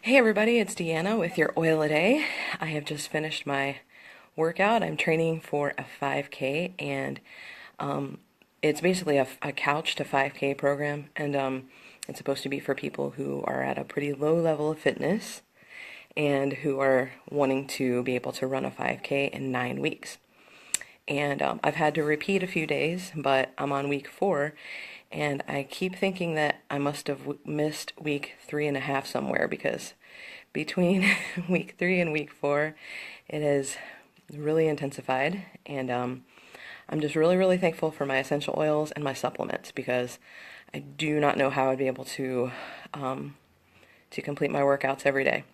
Hey everybody, it's Deanna with your oil a day. I have just finished my workout. I'm training for a 5K, and um, it's basically a couch to 5K program, and it's supposed to be for people who are at a pretty low level of fitness and who are wanting to be able to run a 5K in 9 weeks. And I've had to repeat a few days, but I'm on week 4, and I keep thinking that I must have missed week 3.5 somewhere, because between week 3 and week 4, it has really intensified. And I'm just really, really thankful for my essential oils and my supplements, because I do not know how I'd be able to complete my workouts every day.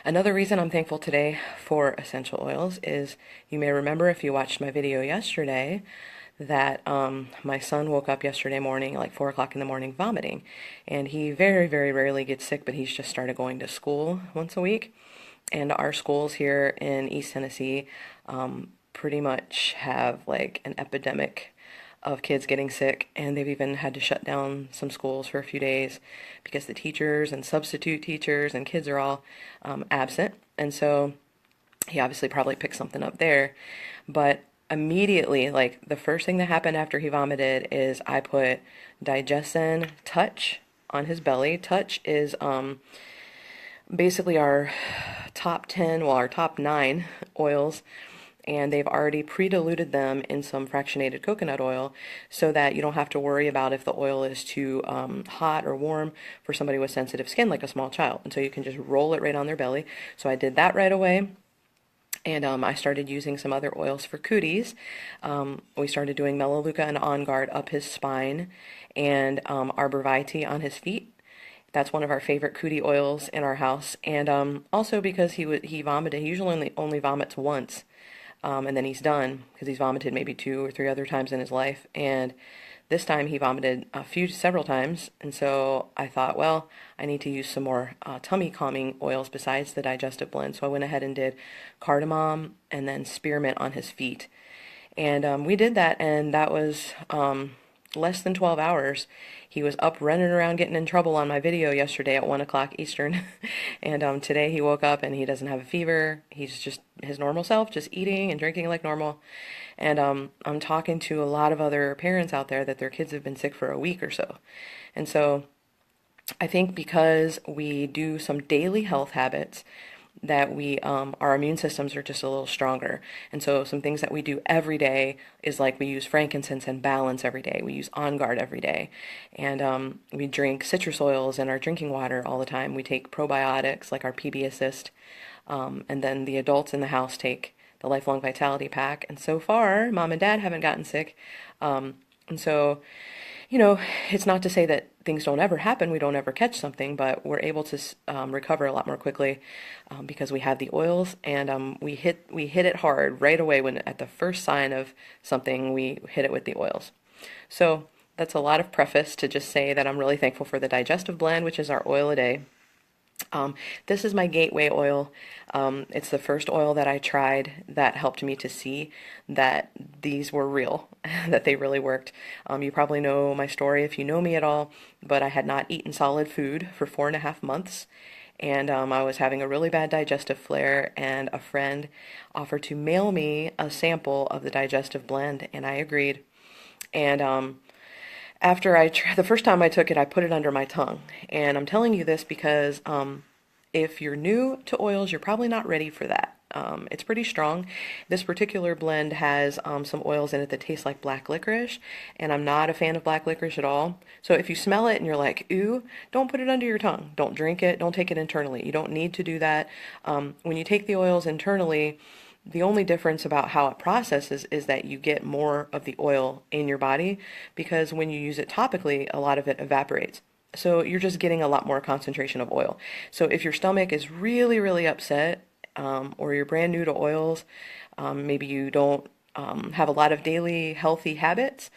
Another reason I'm thankful today for essential oils is, you may remember if you watched my video yesterday, that my son woke up yesterday morning, like 4 o'clock in the morning, vomiting. And he very, very rarely gets sick, but he's just started going to school once a week. And our schools here in East Tennessee pretty much have like an epidemic of kids getting sick, and they've even had to shut down some schools for a few days because the teachers and substitute teachers and kids are all absent. And so he obviously probably picked something up there. But immediately, like the first thing that happened after he vomited is I put Digestzen Touch on his belly. Touch is basically our top 10, well, our top 9 oils, and they've already pre-diluted them in some fractionated coconut oil, so that you don't have to worry about if the oil is too hot or warm for somebody with sensitive skin, like a small child. And so you can just roll it right on their belly. So I did that right away. And I started using some other oils for cooties. We started doing Melaleuca and On Guard up his spine, and Arborvitae on his feet. That's one of our favorite cootie oils in our house. And also because he vomited, he usually only vomits once, and then he's done, because he's vomited maybe 2 or 3 other times in his life. And this time he vomited several times, and so I thought, well, I need to use some more tummy calming oils besides the digestive blend. So I went ahead and did cardamom and then spearmint on his feet. And we did that, and that was less than 12 hours. He was up running around getting in trouble on my video yesterday at 1 o'clock Eastern. And today he woke up and he doesn't have a fever. He's just his normal self, just eating and drinking like normal. And I'm talking to a lot of other parents out there that their kids have been sick for a week or so. And so I think because we do some daily health habits, that we our immune systems are just a little stronger. And so some things that we do every day is, like, we use frankincense and balance every day. We use On Guard every day. And we drink citrus oils in our drinking water all the time. We take probiotics like our PB Assist. And then the adults in the house take the Lifelong Vitality Pack. And so far, mom and dad haven't gotten sick. And so, it's not to say that things don't ever happen, we don't ever catch something, but we're able to recover a lot more quickly because we have the oils. And we hit it hard right away. When at the first sign of something, we hit it with the oils. So that's a lot of preface to just say that I'm really thankful for the digestive blend, which is our oil a day. This is my gateway oil. It's the first oil that I tried that helped me to see that these were real, that they really worked. You probably know my story if you know me at all, but I had not eaten solid food for 4.5 months. And I was having a really bad digestive flare, and a friend offered to mail me a sample of the digestive blend, and I agreed. And after the first time I took it, I put it under my tongue. And I'm telling you this because if you're new to oils, you're probably not ready for that. It's pretty strong. This particular blend has some oils in it that taste like black licorice, and I'm not a fan of black licorice at all. So if you smell it and you're like, ooh, don't put it under your tongue. Don't drink it. Don't take it internally. You don't need to do that. When you take the oils internally, the only difference about how it processes is that you get more of the oil in your body, because when you use it topically, a lot of it evaporates. So you're just getting a lot more concentration of oil. So if your stomach is really, really upset, or you're brand new to oils, maybe you don't have a lot of daily healthy habits,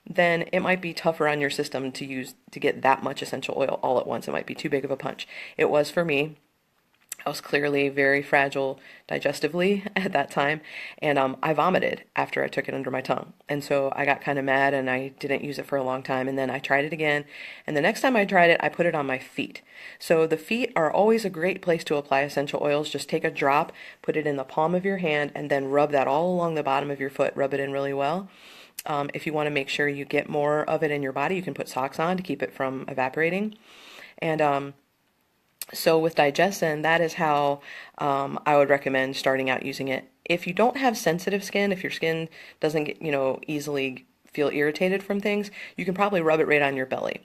then it might be tougher on your system to get that much essential oil all at once. It might be too big of a punch. It was for me. I was clearly very fragile digestively at that time, and I vomited after I took it under my tongue. And so I got kind of mad and I didn't use it for a long time. And then I tried it again. And the next time I tried it, I put it on my feet. So the feet are always a great place to apply essential oils. Just take a drop, put it in the palm of your hand, and then rub that all along the bottom of your foot. Rub it in really well. If you want to make sure you get more of it in your body, you can put socks on to keep it from evaporating. And so with Digestzen, that is how I would recommend starting out using it. If you don't have sensitive skin, if your skin doesn't get, easily feel irritated from things, you can probably rub it right on your belly.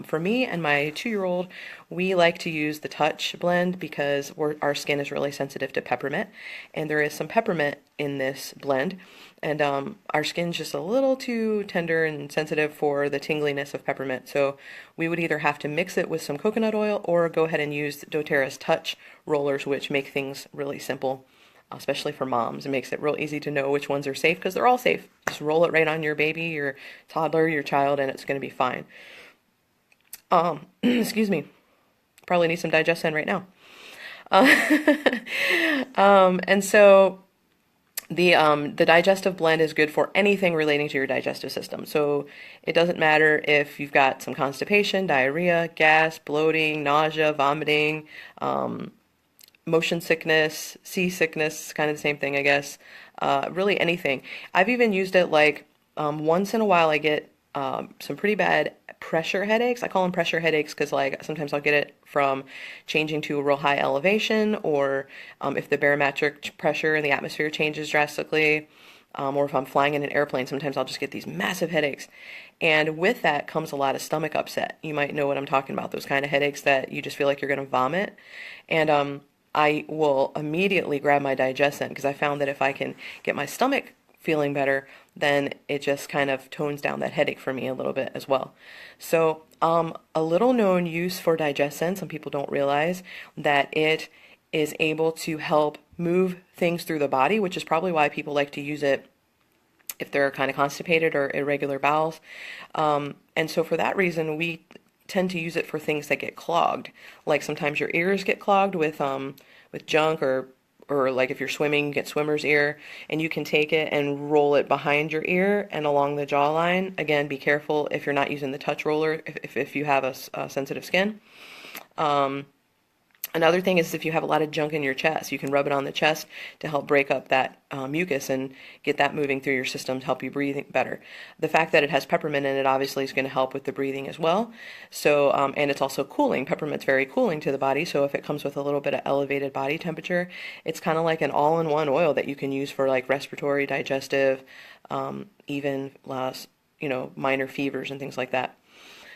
For me and my 2-year-old, we like to use the Touch blend because our skin is really sensitive to peppermint, and there is some peppermint in this blend, and our skin's just a little too tender and sensitive for the tingliness of peppermint, so we would either have to mix it with some coconut oil or go ahead and use doTERRA's Touch rollers, which make things really simple, especially for moms. It makes it real easy to know which ones are safe because they're all safe. Just roll it right on your baby, your toddler, your child, and it's going to be fine. Excuse me, probably need some Digestzen right now. And so the digestive blend is good for anything relating to your digestive system. So it doesn't matter if you've got some constipation, diarrhea, gas, bloating, nausea, vomiting, motion sickness, seasickness, kind of the same thing, I guess. Really anything. I've even used it like once in a while I get some pretty bad pressure headaches. I call them pressure headaches because like sometimes I'll get it from changing to a real high elevation, or if the barometric pressure in the atmosphere changes drastically, or if I'm flying in an airplane, sometimes I'll just get these massive headaches. And with that comes a lot of stomach upset. You might know what I'm talking about, those kind of headaches that you just feel like you're going to vomit. And I will immediately grab my Digestzen because I found that if I can get my stomach feeling better, then it just kind of tones down that headache for me a little bit as well. So a little known use for Digestzen, some people don't realize that it is able to help move things through the body, which is probably why people like to use it if they're kind of constipated or irregular bowels. And so for that reason, we tend to use it for things that get clogged. Like sometimes your ears get clogged with junk, or like if you're swimming, you get swimmer's ear, and you can take it and roll it behind your ear and along the jawline. Again, be careful if you're not using the touch roller, if you have a sensitive skin. Another thing is if you have a lot of junk in your chest, you can rub it on the chest to help break up that mucus and get that moving through your system to help you breathe better. The fact that it has peppermint in it obviously is going to help with the breathing as well. So, and it's also cooling. Peppermint's very cooling to the body, so if it comes with a little bit of elevated body temperature, it's kind of like an all-in-one oil that you can use for like respiratory, digestive, even minor fevers and things like that.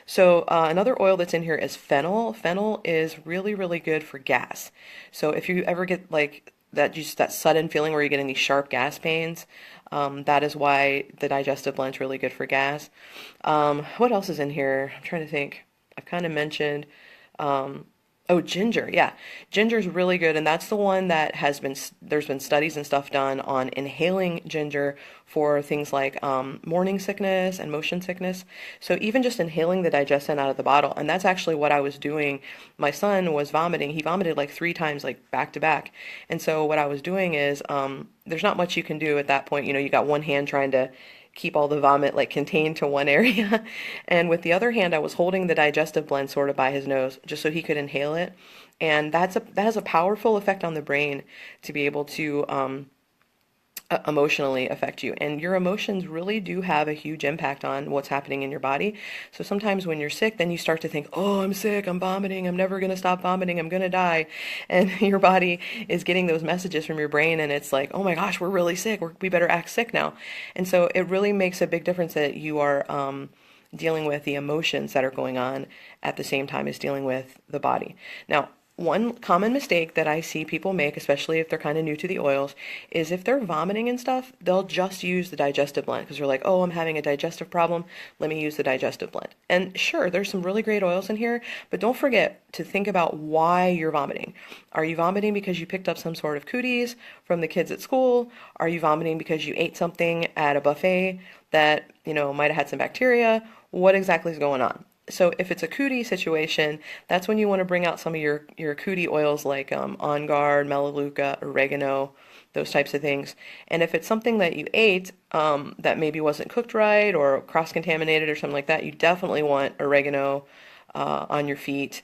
So another oil that's in here is fennel. Fennel is really, really good for gas. So if you ever get like that sudden feeling where you're getting these sharp gas pains, that is why the digestive blend is really good for gas. What else is in here? I'm trying to think. I've kind of mentioned, oh, ginger. Yeah, ginger is really good, and that's the one that there's been studies and stuff done on inhaling ginger for things like morning sickness and motion sickness. So even just inhaling the Digestzen out of the bottle, and that's actually what I was doing. My son was vomiting. He vomited like 3 times, like back to back. And so what I was doing is, there's not much you can do at that point. You got one hand trying to keep all the vomit like contained to one area, and with the other hand I was holding the digestive blend sort of by his nose just so he could inhale it, and that has a powerful effect on the brain to be able to emotionally affect you. And your emotions really do have a huge impact on what's happening in your body. So sometimes when you're sick, then you start to think, oh, I'm sick, I'm vomiting, I'm never going to stop vomiting, I'm going to die. And your body is getting those messages from your brain, and it's like, oh my gosh, we're really sick, we better act sick now. And so it really makes a big difference that you are dealing with the emotions that are going on at the same time as dealing with the body. Now, one common mistake that I see people make, especially if they're kind of new to the oils, is if they're vomiting and stuff, they'll just use the digestive blend because they're like, oh, I'm having a digestive problem, let me use the digestive blend. And sure, there's some really great oils in here, but don't forget to think about why you're vomiting. Are you vomiting because you picked up some sort of cooties from the kids at school? Are you vomiting because you ate something at a buffet that, might have had some bacteria? What exactly is going on? So if it's a cootie situation, that's when you want to bring out some of your cootie oils like On Guard, Melaleuca, oregano, those types of things. And if it's something that you ate that maybe wasn't cooked right or cross-contaminated or something like that, you definitely want oregano on your feet.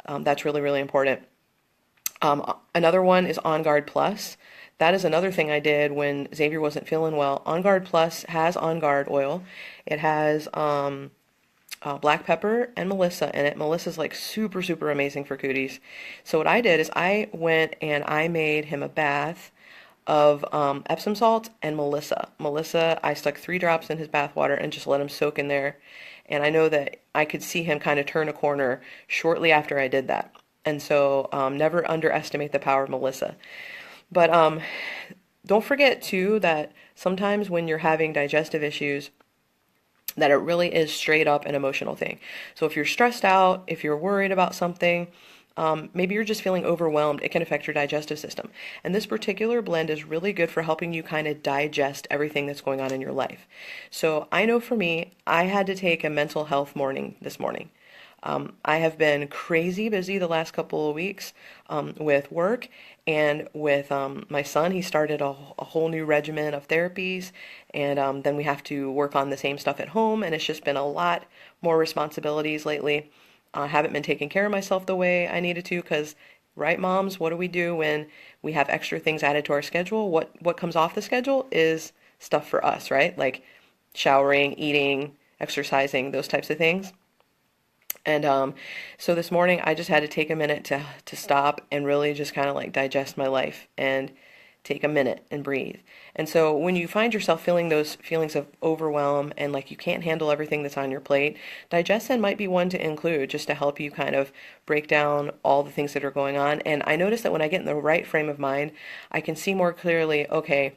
That's really, really important. Another one is On Guard Plus. That is another thing I did when Xavier wasn't feeling well. On Guard Plus has On Guard oil. It has black pepper and Melissa in it. Melissa's like super, super amazing for cooties. So what I did is I went and I made him a bath of Epsom salt and Melissa. Melissa, I stuck 3 drops in his bath water and just let him soak in there. And I know that I could see him kind of turn a corner shortly after I did that. And so never underestimate the power of Melissa. But don't forget too that sometimes when you're having digestive issues, that it really is straight up an emotional thing. So if you're stressed out, if you're worried about something, maybe you're just feeling overwhelmed, it can affect your digestive system. And this particular blend is really good for helping you kind of digest everything that's going on in your life. So I know for me, I had to take a mental health morning this morning. I have been crazy busy the last couple of weeks with work and with my son. He started a whole new regimen of therapies, and then we have to work on the same stuff at home, and it's just been a lot more responsibilities lately. I haven't been taking care of myself the way I needed to because, right, moms, what do we do when we have extra things added to our schedule? What comes off the schedule is stuff for us, right? Like showering, eating, exercising, those types of things. And so this morning I just had to take a minute to stop and really just kind of like digest my life and take a minute and breathe. And so when you find yourself feeling those feelings of overwhelm and like you can't handle everything that's on your plate, Digestzen might be one to include just to help you kind of break down all the things that are going on. And I notice that when I get in the right frame of mind, I can see more clearly, okay,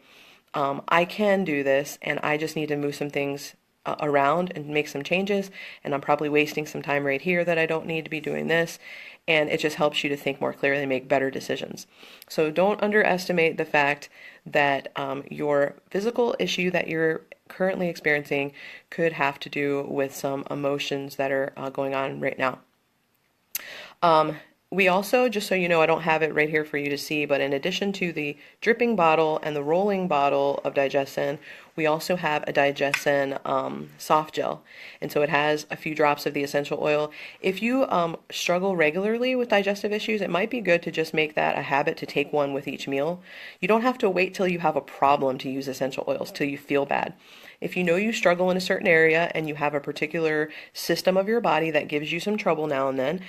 I can do this and I just need to move some things around and make some changes, and I'm probably wasting some time right here that I don't need to be doing this, and it just helps you to think more clearly and make better decisions. So don't underestimate the fact that your physical issue that you're currently experiencing could have to do with some emotions that are going on right now. We also, just so you know, I don't have it right here for you to see, but in addition to the dripping bottle and the rolling bottle of Digestzen, we also have a Digestzen soft gel. And so it has a few drops of the essential oil. If you struggle regularly with digestive issues, it might be good to just make that a habit to take one with each meal. You don't have to wait till you have a problem to use essential oils, till you feel bad. If you know you struggle in a certain area and you have a particular system of your body that gives you some trouble now and then,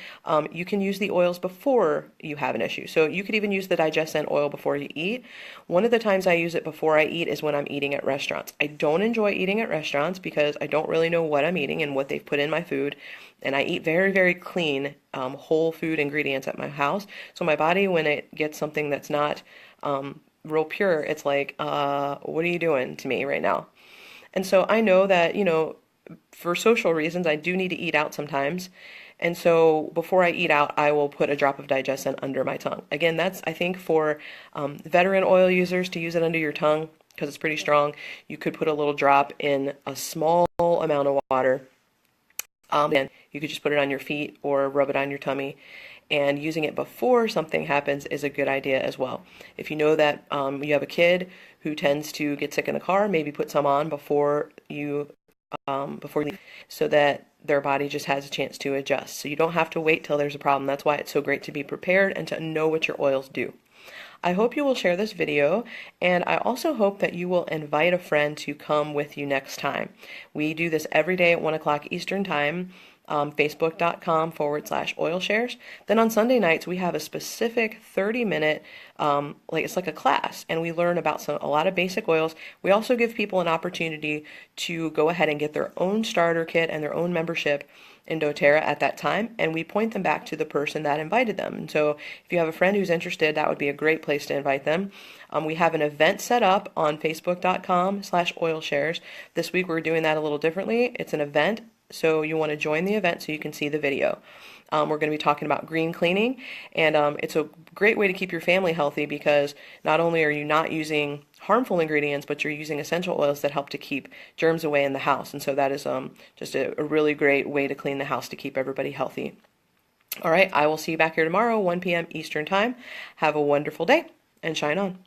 you can use the oils before you have an issue. So you could even use the Digestzen oil before you eat. One of the times I use it before I eat is when I'm eating at restaurants. I don't enjoy eating at restaurants because I don't really know what I'm eating and what they've put in my food. And I eat very, very clean, whole food ingredients at my house. So my body, when it gets something that's not real pure, it's like, what are you doing to me right now? And so I know that, you know, for social reasons, I do need to eat out sometimes. And so before I eat out, I will put a drop of Digestzen under my tongue. Again, that's, I think, for veteran oil users to use it under your tongue because it's pretty strong. You could put a little drop in a small amount of water. And you could just put it on your feet or rub it on your tummy. And using it before something happens is a good idea as well. If you know that you have a kid who tends to get sick in the car, maybe put some on before you leave so that their body just has a chance to adjust. So you don't have to wait till there's a problem. That's why it's so great to be prepared and to know what your oils do. I hope you will share this video, and I also hope that you will invite a friend to come with you next time. We do this every day at 1 o'clock Eastern Time. Facebook.com/oil shares. Then on Sunday nights, we have a specific 30-minute, it's like a class, and we learn about a lot of basic oils. We also give people an opportunity to go ahead and get their own starter kit and their own membership in doTERRA at that time, and we point them back to the person that invited them. And so if you have a friend who's interested, that would be a great place to invite them. We have an event set up on Facebook.com/oil shares. This week we're doing that a little differently. It's an event so you want to join the event so you can see the video. We're going to be talking about green cleaning, and it's a great way to keep your family healthy because not only are you not using harmful ingredients, but you're using essential oils that help to keep germs away in the house. And so that is just a really great way to clean the house to keep everybody healthy. All right, I will see you back here tomorrow, 1 p.m. Eastern Time. Have a wonderful day and shine on.